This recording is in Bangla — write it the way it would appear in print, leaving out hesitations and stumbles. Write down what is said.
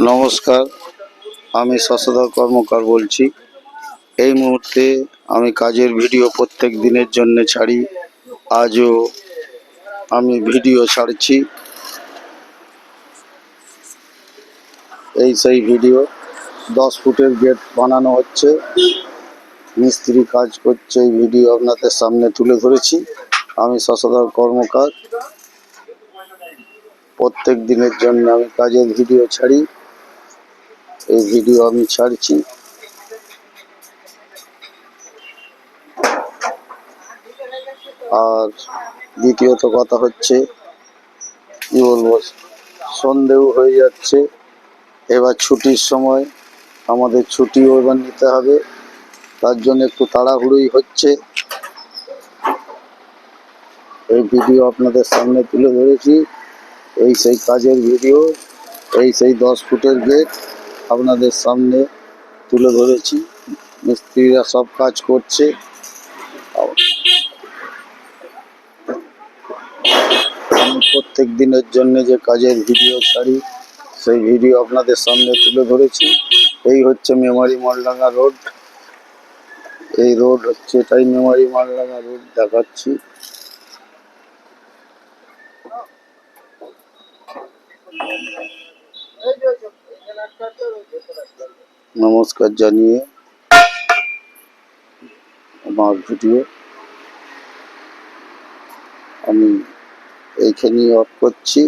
নমস্কার, আমি শশধর কর্মকার বলছি। এই মুহূর্তে আমি কাজের ভিডিও প্রত্যেক দিনের জন্য ছাড়ি। আজও আমি ভিডিও ছাড়ছি। এই সেই ভিডিও 10 ফুটের গেট বানানো হচ্ছে, মিস্ত্রি কাজ করছে। এই ভিডিও আপনাদের সামনে তুলে ধরেছি। আমি শশধর কর্মকার। প্রত্যেক দিনের জন্য আমি কাজের ভিডিও ছাড়ি। এই ভিডিও আমি ছাড়ছি। আর দ্বিতীয়ত কথা হচ্ছে, কি বলবো, সন্ধেও হয়ে যাচ্ছে। এবার ছুটির সময়, আমাদের ছুটিও এবার নিতে হবে। তার জন্য একটু তাড়াহুড়োই হচ্ছে। এই ভিডিও আপনাদের সামনে তুলে ধরেছি। এই সেই কাজের ভিডিও, এই সেই 10 ফুটের গেট আপনাদের সামনে তুলে ধরেছি। মিস্ত্রিরা সব কাজ করছে। আমি প্রত্যেক দিনের জন্য যে কাজের ভিডিও ছাড়ি, সেই ভিডিও আপনাদের সামনে তুলে ধরেছি। এই হচ্ছে মেমারি মালডাঙ্গা রোড। এই রোড হচ্ছে, এটাই মেমারি মালডাঙ্গা রোড দেখাচ্ছি। নমস্কার জানিয়ে আমার ভিডিও আমি এইখানেই অফ করছি।